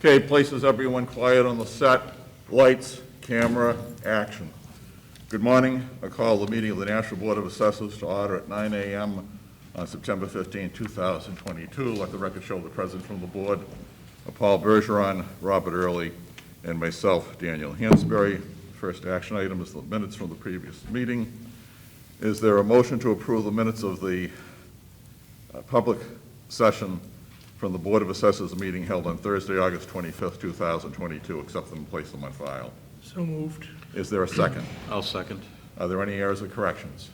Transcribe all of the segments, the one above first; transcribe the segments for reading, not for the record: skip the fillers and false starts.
Okay, places everyone quiet on the set. Lights, camera, action. Good morning. I call the meeting of the National Board of Assessors to order at 9 a.m. on September 15, 2022. Let the record show the president from the board, Paul Bergeron, Robert Early, and myself, Daniel Hansberry. First action item is the minutes from the previous meeting. Is there a motion to approve the minutes of the public session from the Board of Assessors meeting held on Thursday, August 25th, 2022, accept them and place them on file? So moved. Is there a second? I'll second. Are there any errors or corrections?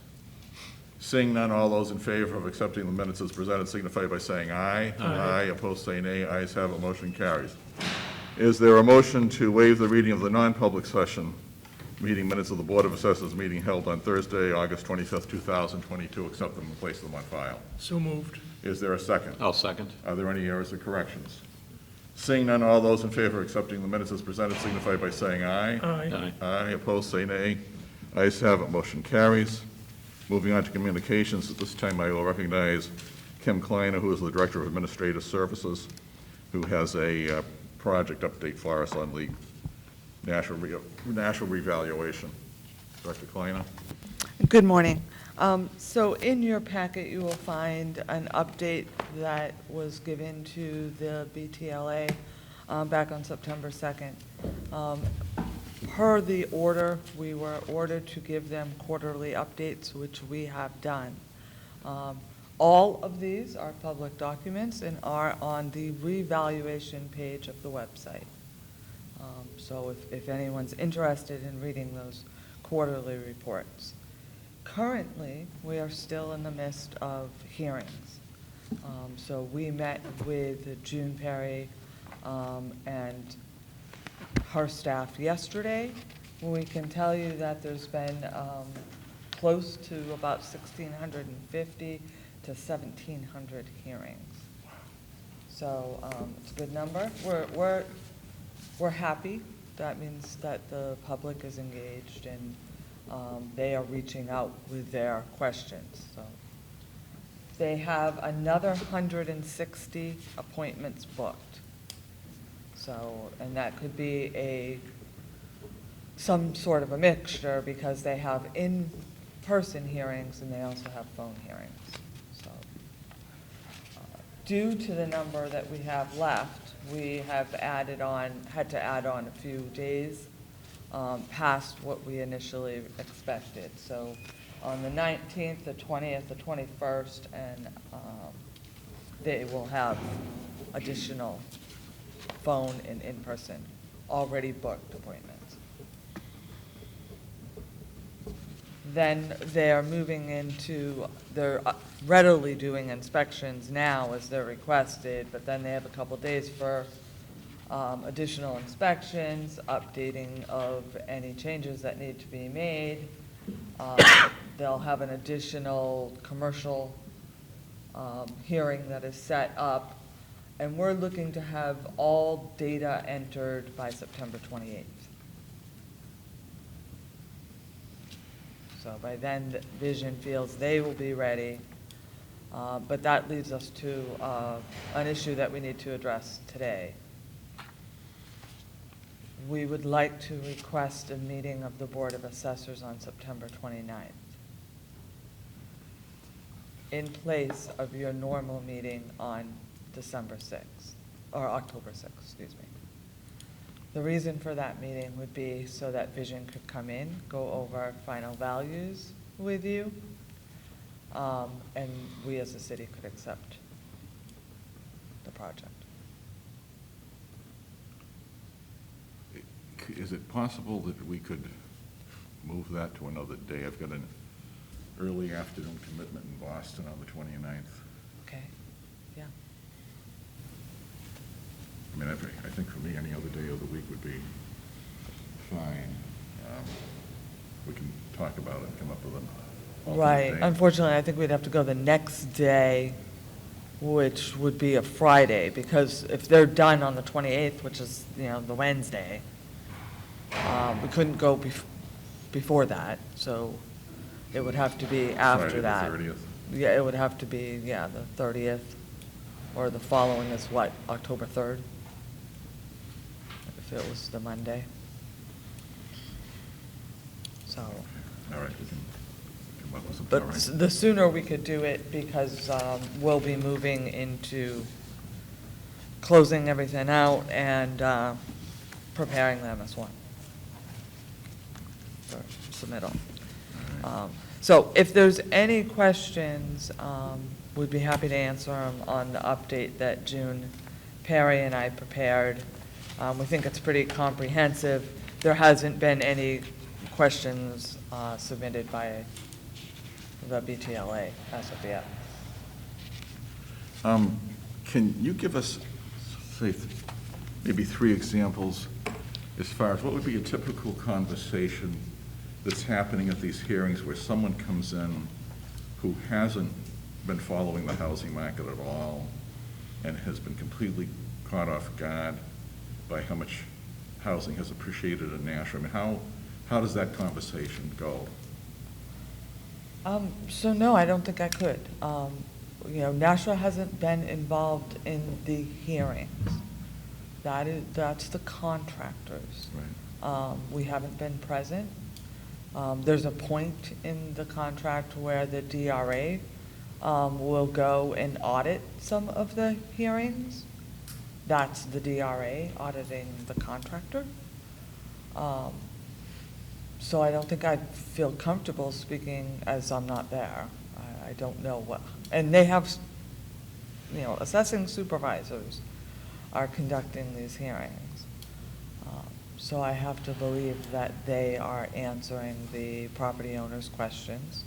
Seeing none, all those in favor of accepting the minutes as presented signify by saying aye. Aye. Opposed, say nay. Ayes have it, motion carries. Is there a motion to waive the reading of the non-public session meeting minutes of the Board of Assessors meeting held on Thursday, August 25th, 2022, accept them and place them on file? So moved. Is there a second? I'll second. Are there any errors or corrections? Seeing none, all those in favor of accepting the minutes as presented signify by saying aye. Aye. Aye. Aye. Opposed, say nay. Ayes have it, motion carries. Moving on to communications, at this time I will recognize Kim Kleiner, who is the Director of Administrative Services, who has a project update for us on the national revaluation. Director Kleiner. Good morning. So in your packet, you will find an update that was given to the BTLA back on September 2nd. Per the order, we were ordered to give them quarterly updates, which we have done. All of these are public documents and are on the revaluation page of the website. So if anyone's interested in reading those quarterly reports. Currently, we are still in the midst of hearings. So we met with June Perry and her staff yesterday. We can tell you that there's been close to about 1,650 to 1,700 hearings. So it's a good number. We're happy. That means that the public is engaged and they are reaching out with their questions. So they have another 160 appointments booked. So, and that could be some sort of a mixture because they have in-person hearings and they also have phone hearings. So due to the number that we have left, we have had to add on a few days past what we initially expected. So on the 19th, the 20th, the 21st, and they will have additional phone and in-person already booked appointments. Then they're moving into, they're readily doing inspections now as they're requested, but then they have a couple days for additional inspections, updating of any changes that need to be made. They'll have an additional commercial hearing that is set up, and we're looking to have all data entered by September 28th. So by then, Vision feels they will be ready, but that leads us to an issue that we need to address today. We would like to request a meeting of the Board of Assessors on September 29th in place of your normal meeting on December 6th, or October 6th, excuse me. The reason for that meeting would be so that Vision could come in, go over final values with you, and we as a city could accept the project. Is it possible that we could move that to another day? I've got an early afternoon commitment in Boston on the 29th. Okay, yeah. I mean, I think for me, any other day of the week would be fine. We can talk about it and come up with an alternate Right. day. Unfortunately, I think we'd have to go the next day, which would be a Friday, because if they're done on the 28th, which is, the Wednesday, we couldn't go before that, so it would have to be after Friday, that. the 30th. Yeah, it would have to be, the 30th, or the following is what, October 3rd? if it was the Monday. So, All right, we can come up with something, but all right. the sooner we could do it, because we'll be moving into closing everything out and preparing them as one for submittal. So if there's any questions, we'd be happy to answer them on the update that June Perry and I prepared. We think it's pretty comprehensive. There hasn't been any questions submitted by the BTLA as of yet. Can you give us, say, maybe 3 examples as far as what would be a typical conversation that's happening at these hearings where someone comes in who hasn't been following the housing market at all and has been completely caught off guard by how much housing has appreciated in Nashua? I mean, how does that conversation go? So no, I don't think I could. Nashua hasn't been involved in the hearings. That's the contractors. Right. We haven't been present. There's a point in the contract where the DRA will go and audit some of the hearings. That's the DRA auditing the contractor. So I don't think I'd feel comfortable speaking as I'm not there. I don't know what, and they have, assessing supervisors are conducting these hearings. So I have to believe that they are answering the property owner's questions.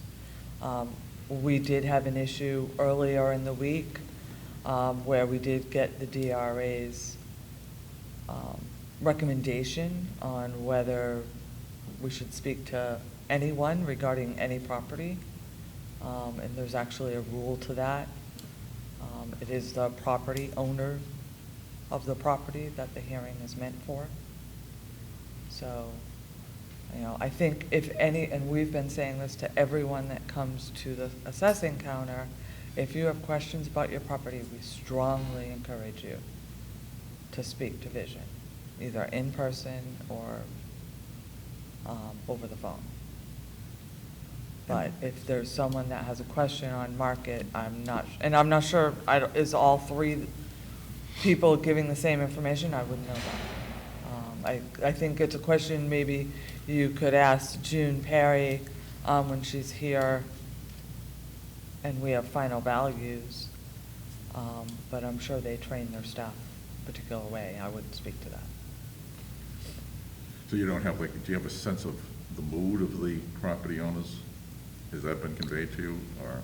We did have an issue earlier in the week where we did get the DRA's recommendation on whether we should speak to anyone regarding any property. And there's actually a rule to that. It is the property owner of the property that the hearing is meant for. So, I think if any, and we've been saying this to everyone that comes to the assessing counter, if you have questions about your property, we strongly encourage you to speak to Vision, either in person or over the phone. But if there's someone that has a question on market, I'm not sure, is all 3 people giving the same information? I wouldn't know that. I think it's a question maybe you could ask June Perry when she's here and we have final values. But I'm sure they train their staff a particular way. I wouldn't speak to that. So you don't have, do you have a sense of the mood of the property owners? Has that been conveyed to you, or?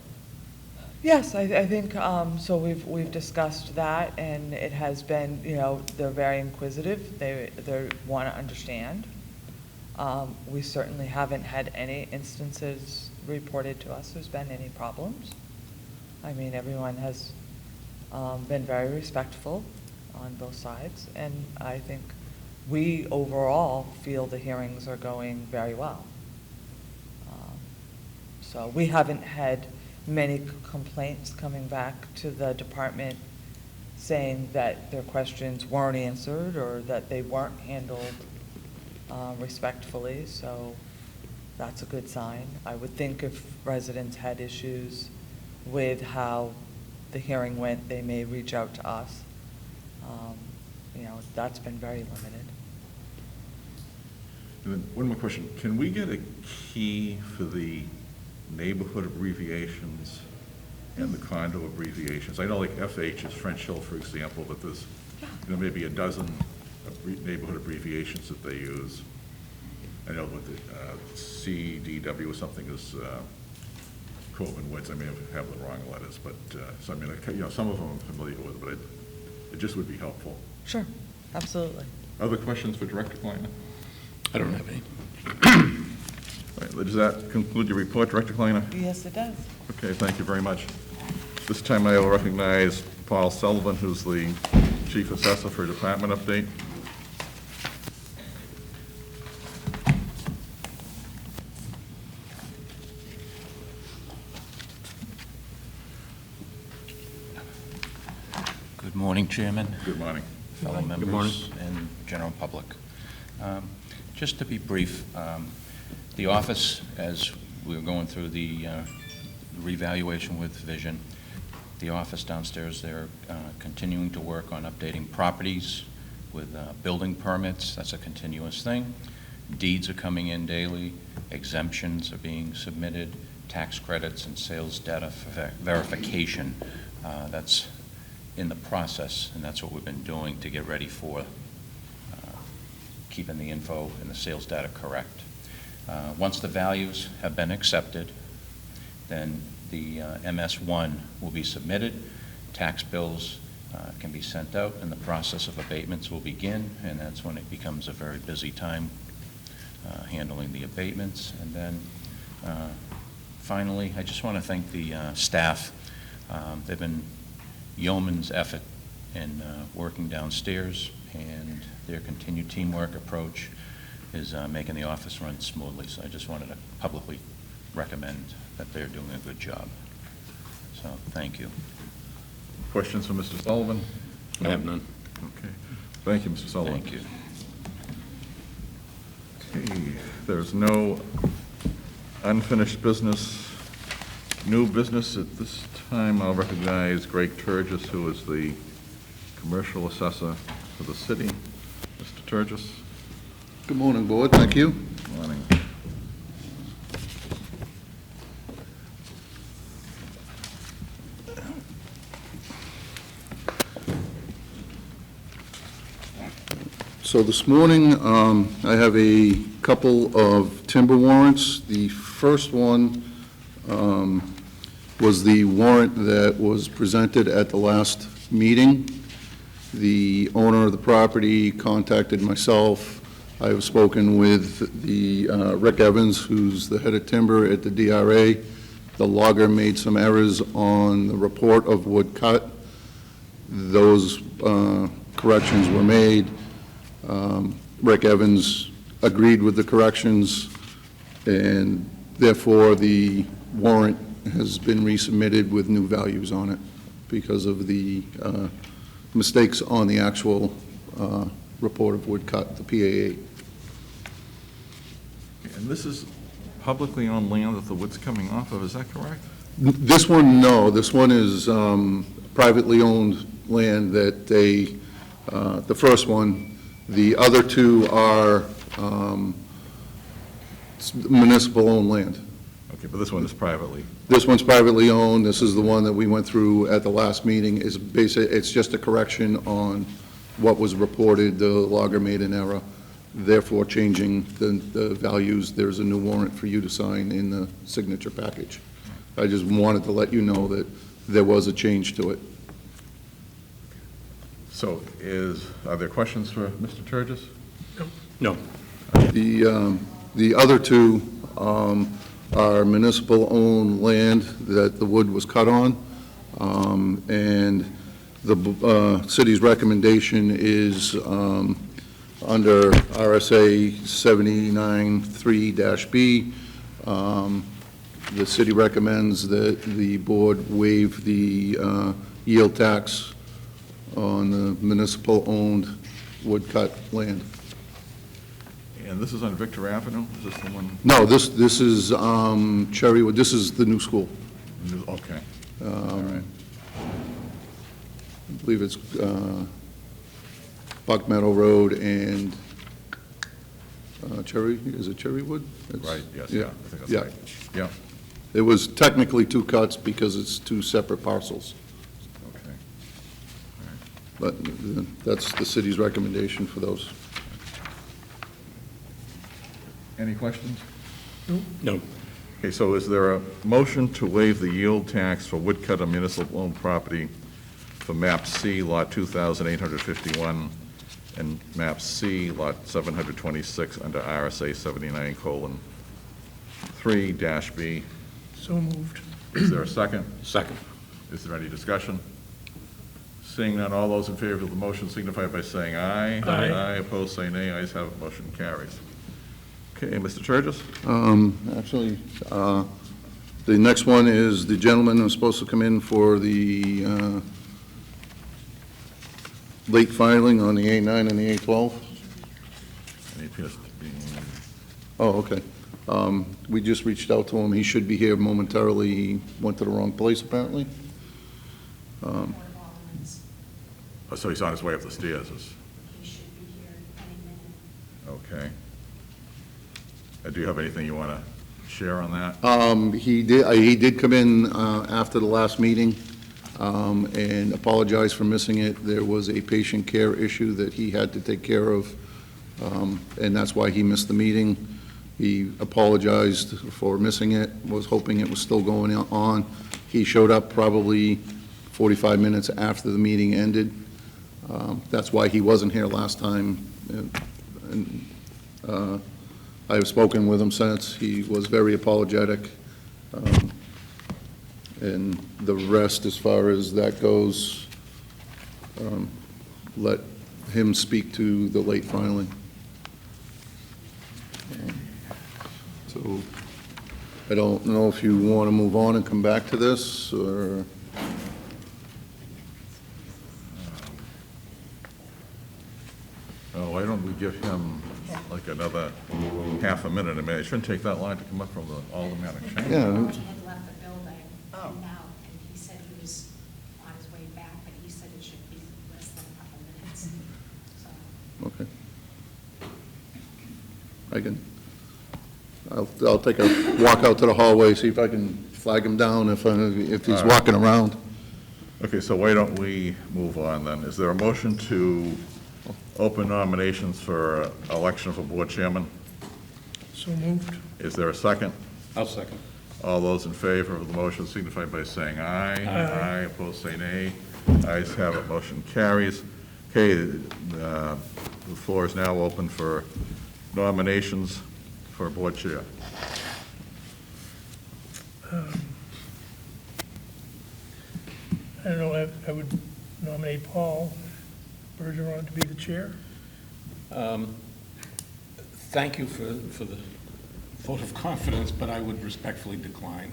Yes, I think, so we've discussed that, and it has been, they're very inquisitive. They want to understand. We certainly haven't had any instances reported to us there's been any problems. I mean, everyone has been very respectful on both sides, and I think we overall feel the hearings are going very well. So we haven't had many complaints coming back to the department saying that their questions weren't answered or that they weren't handled respectfully, so that's a good sign. I would think if residents had issues with how the hearing went, they may reach out to us. That's been very limited. And then one more question. Can we get a key for the neighborhood abbreviations and the condo abbreviations? I know like FH is French Hill, for example, but there's maybe a dozen neighborhood abbreviations that they use. I know with the CDW or something is Coven Woods. I may have the wrong letters, but so I mean, some of them I'm familiar with, but it just would be helpful. Sure, absolutely. Other questions for Director Kleiner? I don't have any. All right, does that conclude your report, Director Kleiner? Yes, it does. Okay, thank you very much. This time I will recognize Paul Sullivan, who's the Chief Assessor for Department Update. Good morning, Chairman. Good morning. fellow members, and general public. Just to be brief, the office, as we were going through the revaluation with Vision, the office downstairs, they're continuing to work on updating properties with building permits. That's a continuous thing. Deeds are coming in daily. Exemptions are being submitted. Tax credits and sales data verification. That's in the process, and that's what we've been doing to get ready for keeping the info and the sales data correct. Once the values have been accepted, then the MS1 will be submitted. Tax bills can be sent out, and the process of abatements will begin, and that's when it becomes a very busy time handling the abatements. And then finally, I just want to thank the staff. They've been yeoman's effort in working downstairs, and their continued teamwork approach is making the office run smoothly. So I just wanted to publicly recommend that they're doing a good job. So thank you. Questions for Mr. Sullivan? I have none. Okay. Thank you, Mr. Sullivan. Thank you. Okay. There's no unfinished business. New business at this time. I'll recognize Greg Turgis, who is the commercial assessor for the city. Mr. Turgis. Good morning, Board. Thank you. Good morning. So this morning, I have a couple of timber warrants. The first one was the warrant that was presented at the last meeting. The owner of the property contacted myself. I have spoken with the Rick Evans, who's the head of timber at the DRA. The logger made some errors on the report of wood cut. Those corrections were made. Rick Evans agreed with the corrections, and therefore the warrant has been resubmitted with new values on it because of the mistakes on the actual report of wood cut, the PA8. And this is publicly owned land that the wood's coming off of, is that correct? This one, no. This one is privately owned land that they, the first one, the other two are municipal owned land. Okay, but this one is privately. This one's privately owned. This is the one that we went through at the last meeting. It's just a correction on what was reported. The logger made an error, therefore changing the values. There's a new warrant for you to sign in the signature package. I just wanted to let you know that there was a change to it. So are there questions for Mr. Turgis? No. The other two are municipal-owned land that the wood was cut on, and the city's recommendation is under RSA 79(3)(b). The city recommends that the board waive the yield tax on the municipal-owned wood-cut land. And this is on Victor Avenue? Is this the one? No, this is Cherrywood. This is the new school. Okay. All right. I believe it's Buck Meadow Road and is it Cherrywood? Right, yes, yeah, I think that's yeah. right. Yeah, It was technically two cuts because it's two separate parcels, okay. but that's the city's recommendation for those. Any questions? No. Okay, so is there a motion to waive the yield tax for woodcut on municipal-owned property for MAP C, Lot 2,851, and MAP C, Lot 726, under RSA 79:3-B? So moved. Is there a second? Second. Is there any discussion? Seeing none, all those in favor of the motion signify by saying aye. Aye. Aye, opposed, say nay. Ayes have it, motion carries. Okay, Mr. Turgis? Actually, the next one is the gentleman who's supposed to come in for the late filing on the A9 and the A12? And he appears to be, Oh, okay. We just reached out to him. He should be here momentarily. He went to the wrong place, apparently. oh, so he's on his way up the stairs. He should be here any minute. Okay. Do you have anything you want to share on that? He did come in after the last meeting and apologize for missing it. There was a patient care issue that he had to take care of, and that's why he missed the meeting. He apologized for missing it, was hoping it was still going on. He showed up probably 45 minutes after the meeting ended. That's why he wasn't here last time. And I have spoken with him since. He was very apologetic. And the rest, as far as that goes, let him speak to the late filing. So I don't know if you want to move on and come back to this, or... Oh, why don't we give him like another half a minute? I mean, it shouldn't take that long to come up from the aldermanic chamber. Yeah, He had left the building and now, and he said he was on his way back, but he said it should be less than a couple minutes. So, okay. I can, I'll take a walk out to the hallway, see if I can flag him down if he's walking around. Okay, so why don't we move on then? Is there a motion to open nominations for election for board chairman? So moved. Is there a second? I'll second. All those in favor of the motion signify by saying aye. Aye. Opposed, say nay. Ayes have it, motion carries. Okay, the floor is now open for nominations for board chair. I don't know, I would nominate Paul Bergeron to be the chair. Thank you for the vote of confidence, but I would respectfully decline.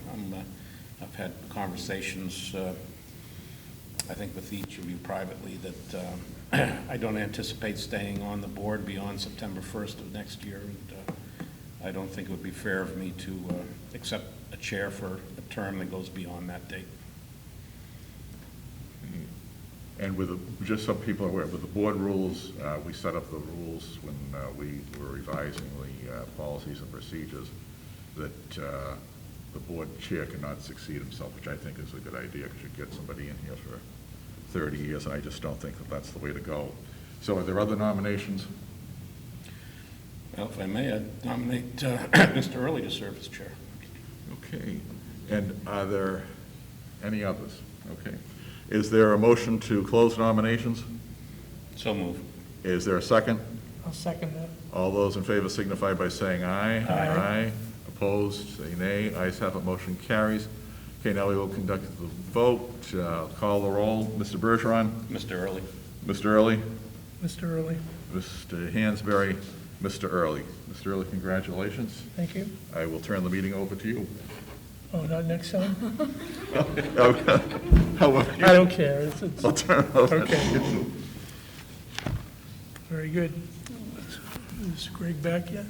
I've had conversations, I think with each of you privately, that I don't anticipate staying on the board beyond September 1st of next year, and I don't think it would be fair of me to accept a chair for a term that goes beyond that date. And with, just so people are aware, with the board rules, we set up the rules when we were revising the policies and procedures that the board chair cannot succeed himself, which I think is a good idea, because you get somebody in here for 30 years, and I just don't think that that's the way to go. So are there other nominations? Well, if I may, I'd nominate Mr. Early to serve as chair. Okay. And are there any others? Okay. Is there a motion to close nominations? So move. Is there a second? I'll second that. All those in favor signify by saying aye. Aye. Opposed, say nay. Ayes have it, motion carries. Okay, now we will conduct the vote. Call the roll. Mr. Bergeron? Mr. Early. Mr. Early? Mr. Early, Mr. Hansberry? Mr. Early? Mr. Early, congratulations. thank you. I will turn the meeting over to you. Oh, not next time? However, I don't care. It's I'll turn it over to Okay. you. very good. Is Greg back yet?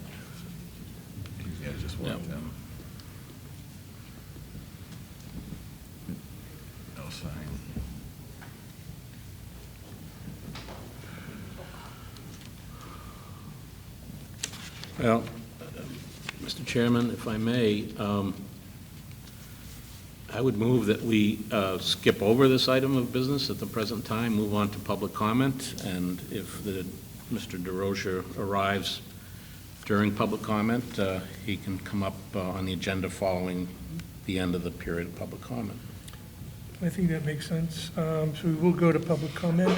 Yeah, just walk down. No sign. Well, Mr. Chairman, if I may, I would move that we skip over this item of business at the present time, move on to public comment, and if Mr. DeRocher arrives during public comment, he can come up on the agenda following the end of the period of public comment. I think that makes sense. So we will go to public comment.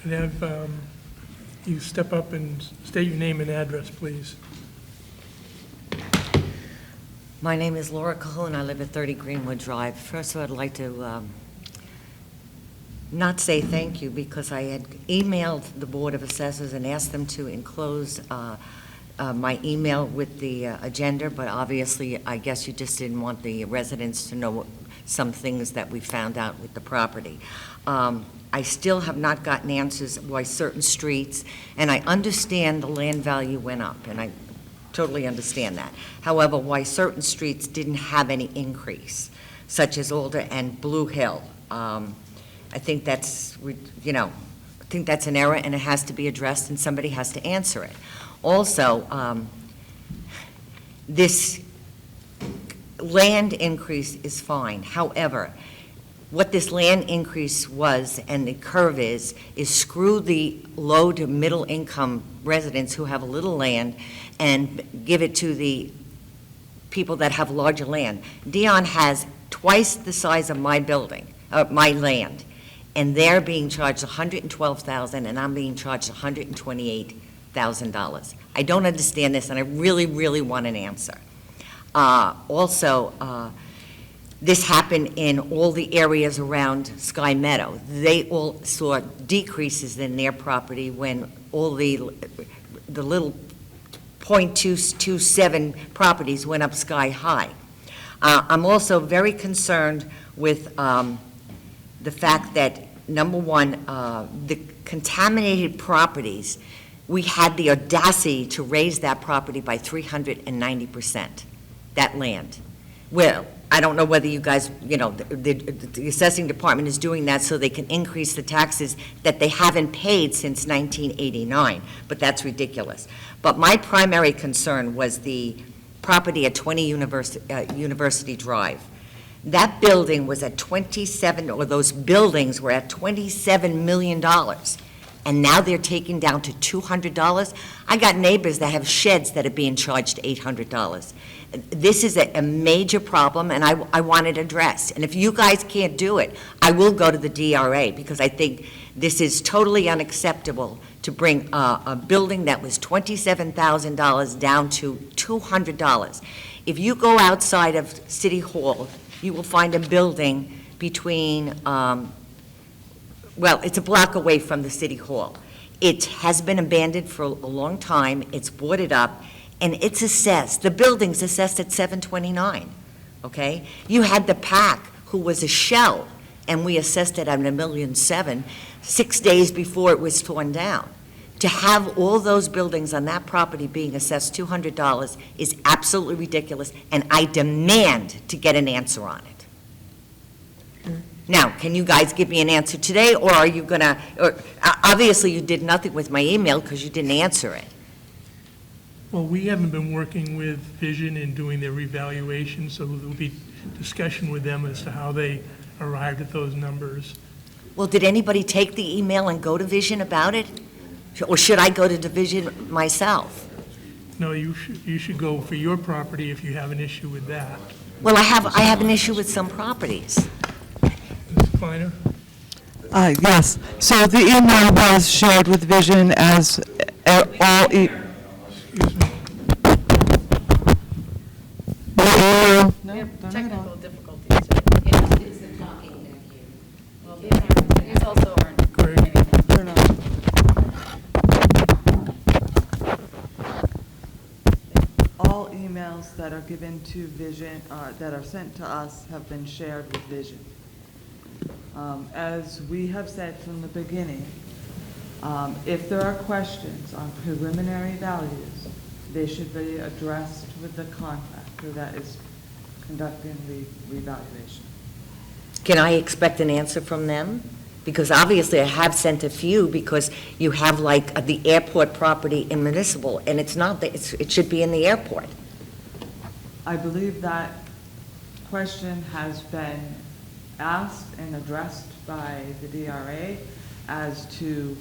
And have you step up and state your name and address, please. My name is Laura Cahoon. I live at 30 Greenwood Drive. First, I'd like to not say thank you, because I had emailed the Board of Assessors and asked them to enclose my email with the agenda, but obviously, I guess you just didn't want the residents to know some things that we found out with the property. I still have not gotten answers why certain streets, and I understand the land value went up, and I totally understand that. However, why certain streets didn't have any increase, such as Alder and Blue Hill. I think that's, I think that's an error, and it has to be addressed, and somebody has to answer it. Also, this land increase is fine. However, what this land increase was, and the curve is screw the low to middle income residents who have a little land and give it to the people that have larger land. Dion has twice the size of my building, my land, and they're being charged $112,000, and I'm being charged $128,000. I don't understand this, and I really, really want an answer. Also, this happened in all the areas around Sky Meadow. They all saw decreases in their property when all the little .227 properties went up sky high. I'm also very concerned with the fact that, number one, the contaminated properties, we had the audacity to raise that property by 390%, that land. Well, I don't know whether you guys, the assessing department is doing that so they can increase the taxes that they haven't paid since 1989, but that's ridiculous. But my primary concern was the property at 20 University Drive. That building was at those buildings were at $27 million, and now they're taking down to $200. I got neighbors that have sheds that are being charged $800. This is a major problem, and I want it addressed. And if you guys can't do it, I will go to the DRA, because I think this is totally unacceptable to bring a building that was $27,000 down to $200. If you go outside of City Hall, you will find a building between, it's a block away from the City Hall. It has been abandoned for a long time. It's boarded up, and it's assessed. The building's assessed at $729, okay? You had the PAC, who was a shell, and we assessed it at $1.7 million 6 days before it was torn down. To have all those buildings on that property being assessed $200 is absolutely ridiculous, and I demand to get an answer on it. Now, can you guys give me an answer today, or are you gonna, obviously you did nothing with my email because you didn't answer it. Well, we haven't been working with Vision in doing their revaluation, so there will be discussion with them as to how they arrived at those numbers. Well, did anybody take the email and go to Vision about it? Or should I go to Division myself? No, you should go for your property if you have an issue with that. Well, I have an issue with some properties. Ms. Kleiner? Yes. So the email was shared with Vision as all. Excuse me. Technical difficulties. It's the talking back here. Well, these also aren't. Great. All emails that are given to Vision, that are sent to us, have been shared with Vision. As we have said from the beginning, if there are questions on preliminary values, they should be addressed with the contractor that is conducting the revaluation. Can I expect an answer from them? Because obviously I have sent a few, because you have like the airport property in municipal, and it's not, it should be in the airport. I believe that question has been asked and addressed by the DRA as to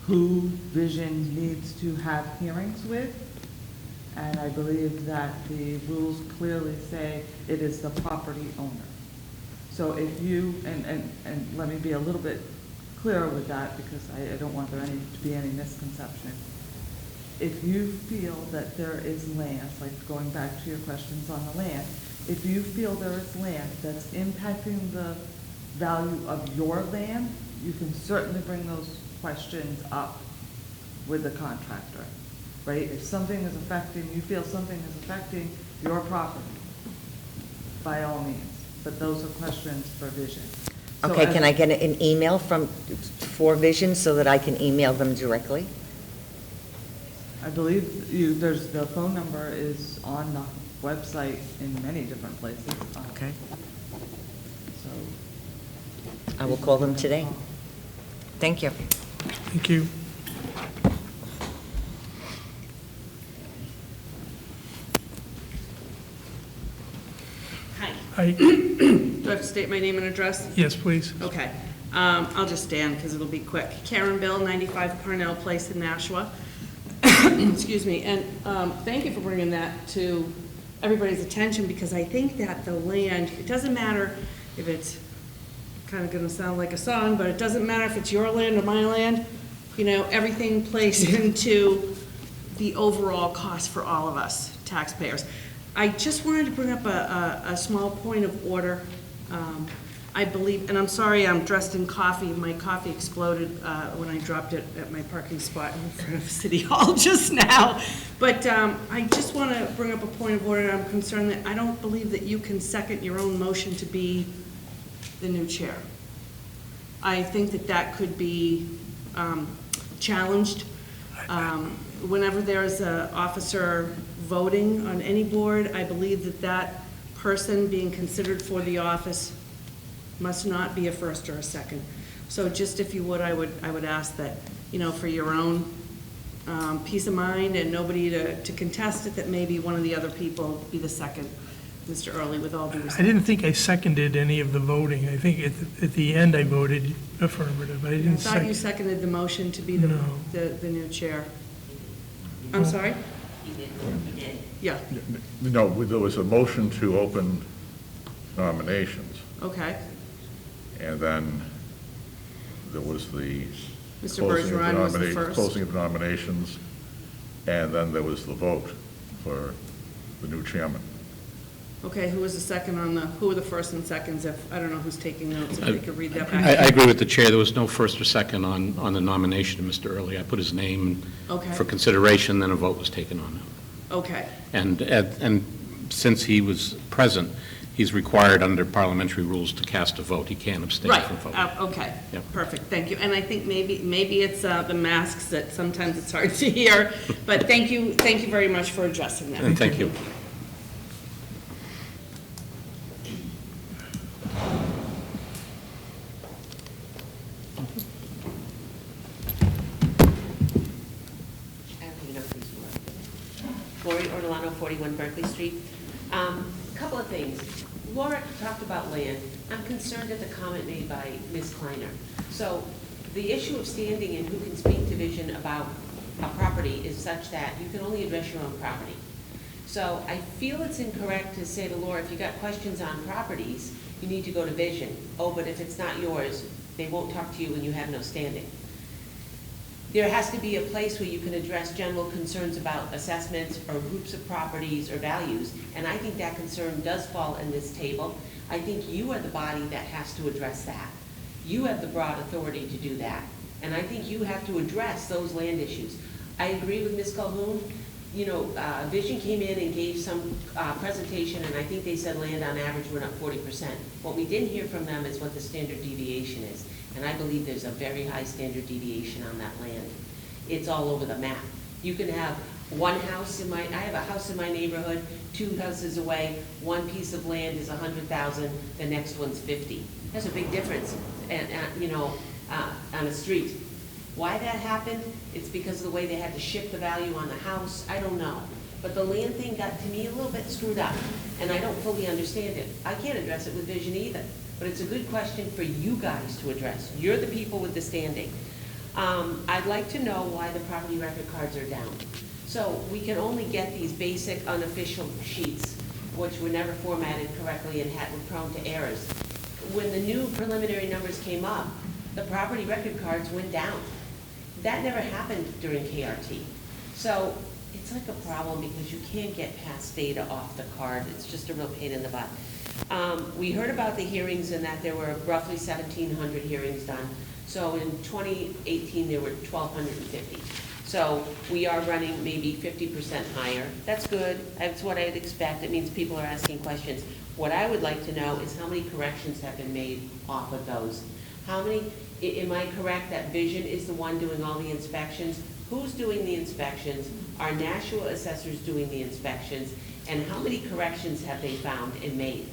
who Vision needs to have hearings with. And I believe that the rules clearly say it is the property owner. So if you, and let me be a little bit clearer with that, because I don't want there to be any misconception. If you feel that there is land, like going back to your questions on the land, if you feel there is land that's impacting the value of your land, you can certainly bring those questions up with the contractor, right? If something is affecting, you feel something is affecting your property, by all means. but those are questions for Vision. So Okay, as- can I get an email for Vision so that I can email them directly? I believe there's, the phone number is on the website in many different places. Okay. So. I will call them today. Thank you. Thank you. Hi. Hi, Do I have to state my name and address? yes, please. Okay. I'll just stand because it'll be quick. Karen Bill, 95 Parnell Place in Nashua. Excuse me. And thank you for bringing that to everybody's attention, because I think that the land, it doesn't matter if it's kind of going to sound like a song, but it doesn't matter if it's your land or my land. You know, everything plays into the overall cost for all of us taxpayers. I just wanted to bring up a small point of order. I believe, and I'm sorry, I'm dressed in coffee. My coffee exploded when I dropped it at my parking spot in front of City Hall just now. But I just want to bring up a point of order. I'm concerned that I don't believe that you can second your own motion to be the new chair. I think that that could be challenged. Whenever there's an officer voting on any board, I believe that that person being considered for the office must not be a first or a second. So just if you would, I would ask that, you know, for your own peace of mind and nobody to contest it, that maybe one of the other people be the second. Mr. Early, with all due I respect. didn't think I seconded any of the voting. I think at the end I voted affirmative. I I didn't thought you second. seconded the motion to be No. the new chair. I'm sorry? Yeah, No, there was a motion to open nominations, okay. and then there was the Mr. closing of the Bergeron was the nomination, first. closing of nominations, and then there was the vote for the new chairman. Okay, who was the second on who were the first and seconds? If, I don't know who's taking notes, if we could read that I back. agree with the chair. There was no first or second on the nomination of Mr. Early. I put his name Okay. for consideration, then a vote was taken on him. Okay, And since he was present, he's required under parliamentary rules to cast a vote. He can't abstain right, from voting. okay, Yep. perfect, thank you. And I think maybe it's the masks that sometimes it's hard to hear, but thank you very much for addressing that. And thank you. Lori Ortolano, 41 Berkeley Street. Couple of things. Laura talked about land. I'm concerned at the comment made by Ms. Kleiner. So the issue of standing and who can speak to Vision about a property is such that you can only address your own property. So I feel it's incorrect to say to Laura, if you got questions on properties, you need to go to Vision. Oh, but if it's not yours, they won't talk to you when you have no standing. There has to be a place where you can address general concerns about assessments or groups of properties or values, and I think that concern does fall in this table. I think you are the body that has to address that. You have the broad authority to do that, and I think you have to address those land issues. I agree with Ms. Calhoun. You know, Vision came in and gave some presentation, and I think they said land on average went up 40%. What we didn't hear from them is what the standard deviation is. And I believe there's a very high standard deviation on that land. It's all over the map. You can have one house I have a house in my neighborhood, 2 houses away, one piece of land is 100,000, the next one's 50. There's a big difference, on a street. Why that happened, it's because of the way they had to shift the value on the house, I don't know. But the land thing got, to me, a little bit screwed up, and I don't fully understand it. I can't address it with Vision either. But it's a good question for you guys to address. You're the people with the standing. I'd like to know why the property record cards are down. So we can only get these basic unofficial sheets, which were never formatted correctly and were prone to errors. When the new preliminary numbers came up, the property record cards went down. That never happened during KRT. So it's like a problem because you can't get past data off the card. It's just a real pain in the butt. We heard about the hearings and that there were roughly 1,700 hearings done. So in 2018, there were 1,250. So we are running maybe 50% higher. That's good. That's what I'd expect. It means people are asking questions. What I would like to know is how many corrections have been made off of those? How many, am I correct that Vision is the one doing all the inspections? Who's doing the inspections? Are Nashua assessors doing the inspections? And how many corrections have they found and made?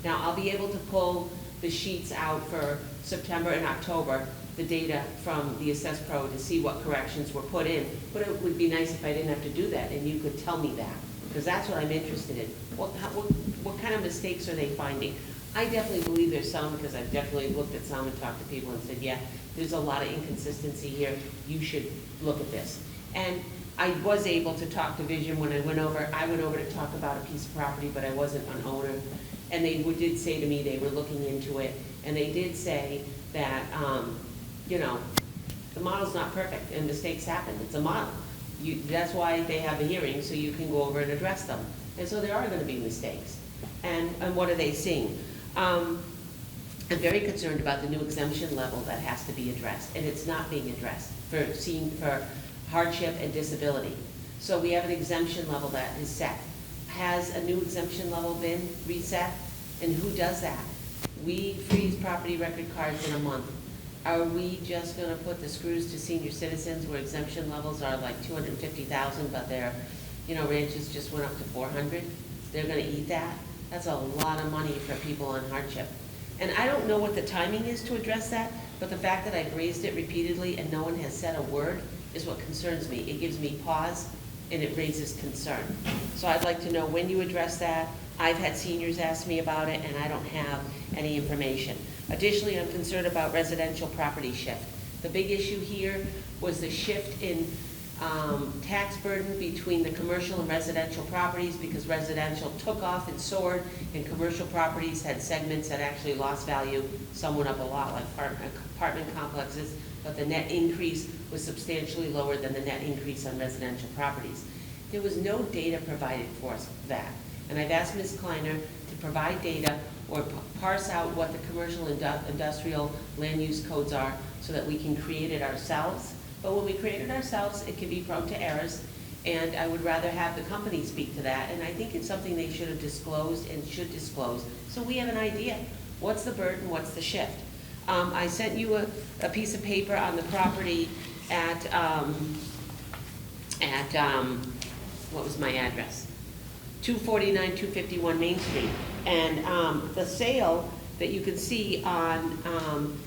Now, I'll be able to pull the sheets out for September and October, the data from the Assess Pro to see what corrections were put in, but it would be nice if I didn't have to do that and you could tell me that, because that's what I'm interested in. What kind of mistakes are they finding? I definitely believe there's some, because I've definitely looked at some and talked to people and said, yeah, there's a lot of inconsistency here, you should look at this. And I was able to talk to Vision when I went over to talk about a piece of property, but I wasn't an owner. And they did say to me they were looking into it, and they did say that, you know, the model's not perfect and mistakes happen, it's a model. That's why they have a hearing, so you can go over and address them. And so there are gonna be mistakes. And what are they seeing? I'm very concerned about the new exemption level that has to be addressed, and it's not being addressed for hardship and disability. So we have an exemption level that is set. Has a new exemption level been reset? And who does that? We freeze property record cards in a month. Are we just gonna put the screws to senior citizens where exemption levels are like 250,000, but their, you know, ranches just went up to 400? They're gonna eat that? That's a lot of money for people on hardship. And I don't know what the timing is to address that, but the fact that I've raised it repeatedly and no one has said a word is what concerns me. It gives me pause and it raises concern. So I'd like to know when you address that. I've had seniors ask me about it and I don't have any information. Additionally, I'm concerned about residential property shift. The big issue here was the shift in tax burden between the commercial and residential properties, because residential took off and soared and commercial properties had segments that actually lost value. Some went up a lot, like apartment complexes, but the net increase was substantially lower than the net increase on residential properties. There was no data provided for us for that. And I've asked Ms. Kleiner to provide data or parse out what the commercial industrial land use codes are so that we can create it ourselves. But when we create it ourselves, it can be prone to errors, and I would rather have the company speak to that, and I think it's something they should have disclosed and should disclose, so we have an idea. What's the burden, what's the shift? I sent you a piece of paper on the property at what was my address? 249, 251 Main Street. And the sale that you can see on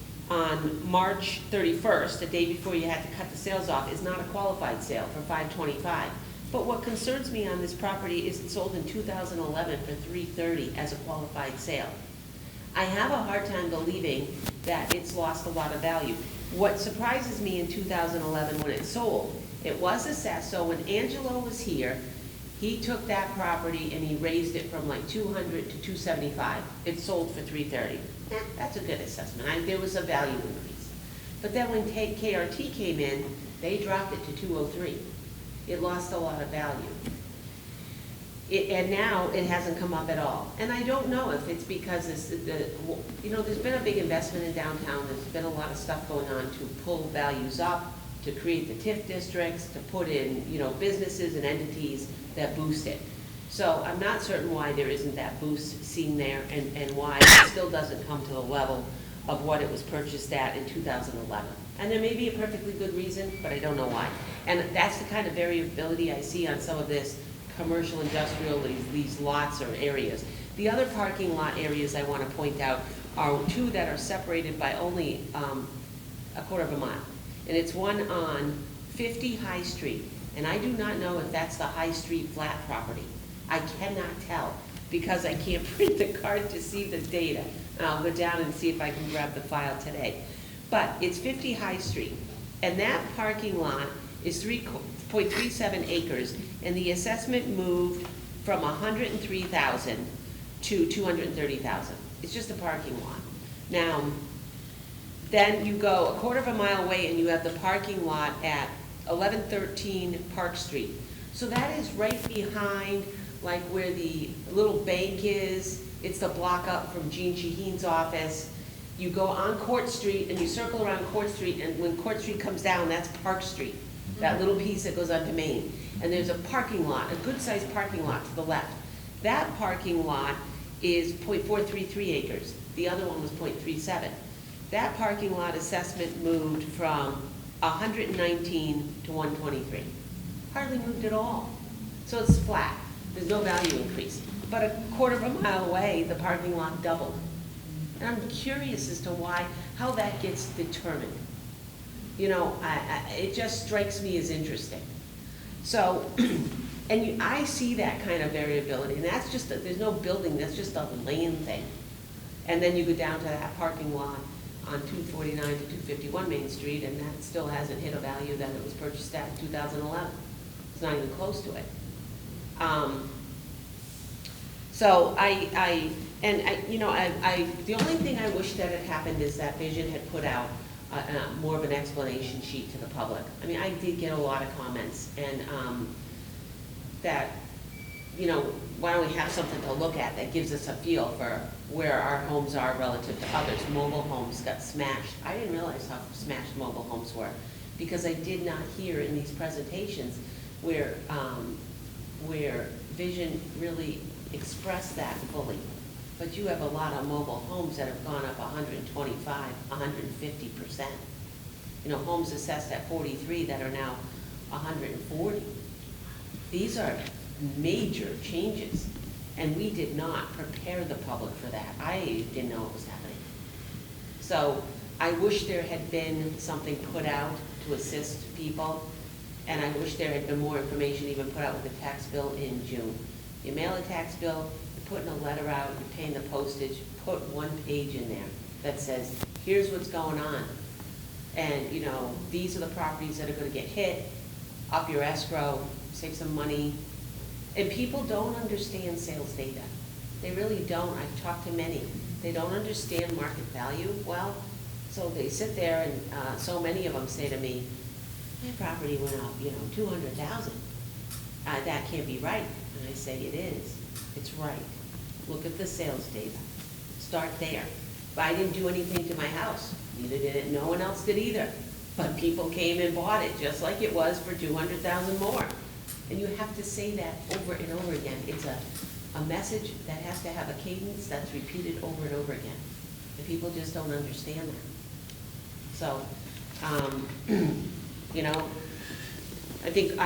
March 31st, the day before you had to cut the sales off, is not a qualified sale for $525. But what concerns me on this property is it sold in 2011 for $330 as a qualified sale. I have a hard time believing that it's lost a lot of value. What surprises me in 2011 when it sold, it was assessed, so when Angelo was here, he took that property and he raised it from like 200 to 275. It sold for 330. That's a good assessment. There was a value increase. But then when KRT came in, they dropped it to 203. It lost a lot of value. And now it hasn't come up at all. And I don't know if it's because there's been a big investment in downtown. There's been a lot of stuff going on to pull values up, to create the TIF districts, to put in, businesses and entities that boost it. So I'm not certain why there isn't that boost seen there and why it still doesn't come to the level of what it was purchased at in 2011. And there may be a perfectly good reason, but I don't know why. And that's the kind of variability I see on some of this commercial, industrial, these lots or areas. The other parking lot areas I want to point out are two that are separated by only a quarter of a mile. And it's one on 50 High Street. And I do not know if that's the High Street flat property. I cannot tell because I can't print the card to see the data. I'll go down and see if I can grab the file today. But it's 50 High Street, and that parking lot is 3.37 acres, and the assessment moved from 103,000 to 230,000. It's just a parking lot. Now, then you go a quarter of a mile away and you have the parking lot at 1113 Park Street. So that is right behind like where the little bank is. It's the block up from Gene Shaheen's office. You go on Court Street and you circle around Court Street, and when Court Street comes down, that's Park Street, that little piece that goes onto Main. And there's a parking lot, a good-sized parking lot to the left. That parking lot is .433 acres. The other one was .37. That parking lot assessment moved from 119 to 123. Hardly moved at all. So it's flat. There's no value increase. But a quarter of a mile away, the parking lot doubled. And I'm curious as to why, how that gets determined. You know, it just strikes me as interesting. So, I see that kind of variability, and that's just, there's no building, that's just a land thing. And then you go down to that parking lot on 249 to 251 Main Street, and that still hasn't hit a value that it was purchased at in 2011. It's not even close to it. So the only thing I wish that had happened is that Vision had put out more of an explanation sheet to the public. I mean, I did get a lot of comments, and that, you know, why don't we have something to look at that gives us a feel for where our homes are relative to others. Mobile homes got smashed. I didn't realize how smashed mobile homes were, because I did not hear in these presentations where Vision really expressed that fully. But you have a lot of mobile homes that have gone up 125, 150%. You know, homes assessed at 43 that are now 140. These are major changes, and we did not prepare the public for that. I didn't know it was happening. So I wish there had been something put out to assist people, and I wish there had been more information even put out with the tax bill in June. You mail a tax bill, you're putting a letter out, you're paying the postage, put one page in there that says, here's what's going on. And, you know, these are the properties that are going to get hit, up your escrow, save some money. And people don't understand sales data. They really don't. I've talked to many. They don't understand market value well. So they sit there, and so many of them say to me, my property went up, you know, 200,000. That can't be right. And I say, it is. It's right. Look at the sales data. Start there. But I didn't do anything to my house. Neither did it. No one else did either. But people came and bought it just like it was for 200,000 more. And you have to say that over and over again. It's a message that has to have a cadence that's repeated over and over again. And people just don't understand that. So, you know, I think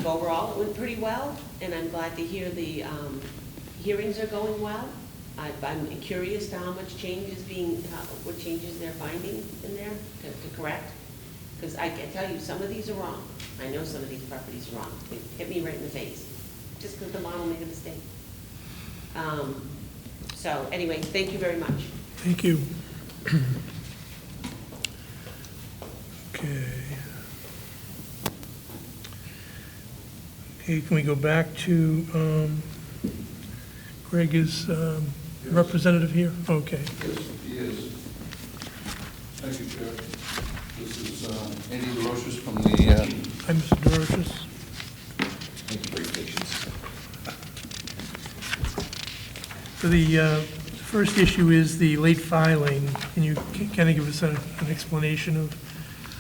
overall it went pretty well, and I'm glad to hear the hearings are going well. I'm curious to how much change is what changes they're finding in there to correct. Because I can tell you, some of these are wrong. I know some of these properties are wrong. They hit me right in the face, just because the model made a mistake. So anyway, thank you very much. Thank you. Okay. Okay, can we go back to, Greg is representative here? Okay. Yes, he is. Thank you, Chair. This is Andy DeRoches from the... I'm Mr. DeRoches. Thank you for your patience. So the first issue is the late filing. Can you kind of give us an explanation of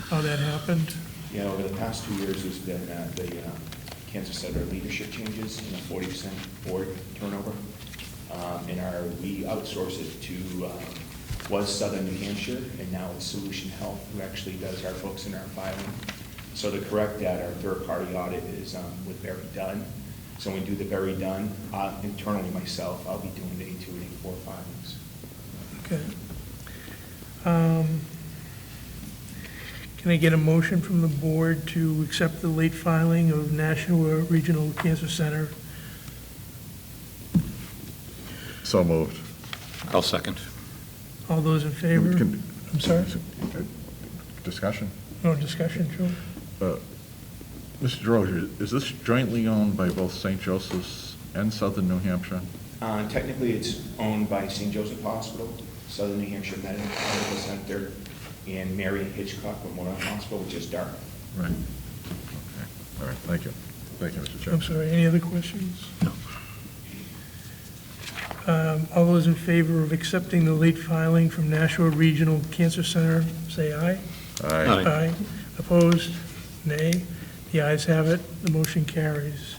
how that happened? Yeah, over the past 2 years, there's been the Cancer Center leadership changes and a 40% board turnover. We outsourced it to, was Southern New Hampshire, and now it's Solution Health, who actually does our books and our filing. So to correct that, our third-party audit is with Very Done. So when we do the Very Done, internally myself, I'll be doing the A2 and A4 filings. Okay. Can I get a motion from the board to accept the late filing of Nashua Regional Cancer Center? So moved. I'll second. All those in favor? I'm sorry? Discussion? No discussion, Joe? Mr. DeRoche, is this jointly owned by both St. Joseph's and Southern New Hampshire? Technically, it's owned by St. Joseph Hospital, Southern New Hampshire Medical Center, and Mary Hitchcock Memorial Hospital, which is Dartmouth. Right. Okay. All right. Thank you. Thank you, Mr. Chairman. I'm sorry, any other questions? No. All those in favor of accepting the late filing from Nashua Regional Cancer Center, say aye. Aye. Aye. Opposed? Nay. The ayes have it. The motion carries.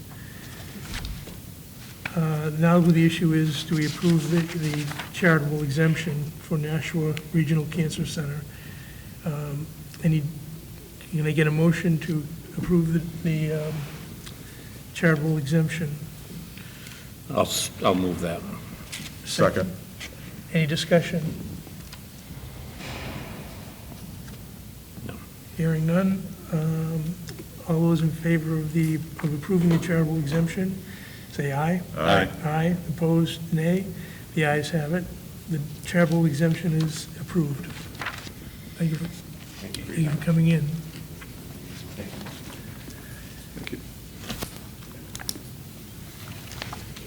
Now the issue is, do we approve the charitable exemption for Nashua Regional Cancer Center? Can I get a motion to approve the charitable exemption? I'll move that. Second. Any discussion? No. Hearing none. All those in favor of approving the charitable exemption, say aye. Aye. Aye. Opposed, nay. The ayes have it. The charitable exemption is approved. Thank you for coming in. Thank you.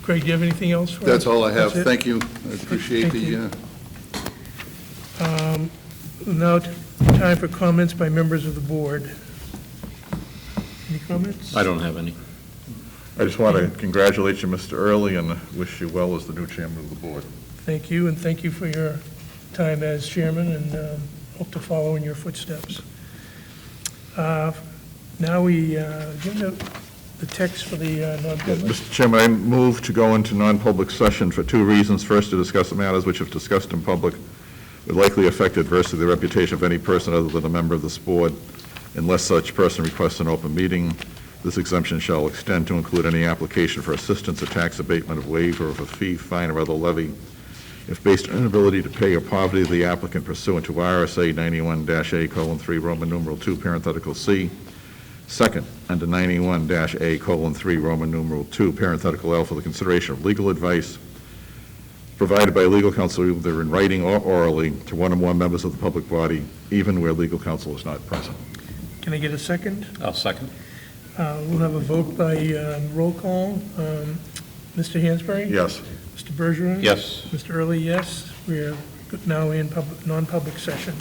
Craig, do you have anything else for us? That's all I have. That's it? Thank you. I appreciate Thank you. the, Now, time for comments by members of the board. Any comments? I don't have any. I just want to congratulate you, Mr. Early, and wish you well as the new chairman of the board. Thank you, and thank you for your time as chairman, and hope to follow in your footsteps. Now we give the text for the non-public. Mr. Chairman, I move to go into non-public session for two reasons. First, to discuss the matters which, if discussed in public, would likely affect adversely the reputation of any person other than a member of this board, unless such person requests an open meeting. This exemption shall extend to include any application for assistance, a tax abatement, of waiver of a fee, fine, or other levy, if based on inability to pay or poverty of the applicant pursuant to RSA 91-A:3, Roman numeral 2, parenthetical C. Second, under 91-A:3, Roman numeral 2, parenthetical L, for the consideration of legal advice provided by legal counsel either in writing or orally to one or more members of the public body, even where legal counsel is not present. Can I get a second? I'll second. We'll have a vote by roll call. Mr. Hansberry? Yes. Mr. Bergeron? Yes. Mr. Early, yes. We are now in non-public session.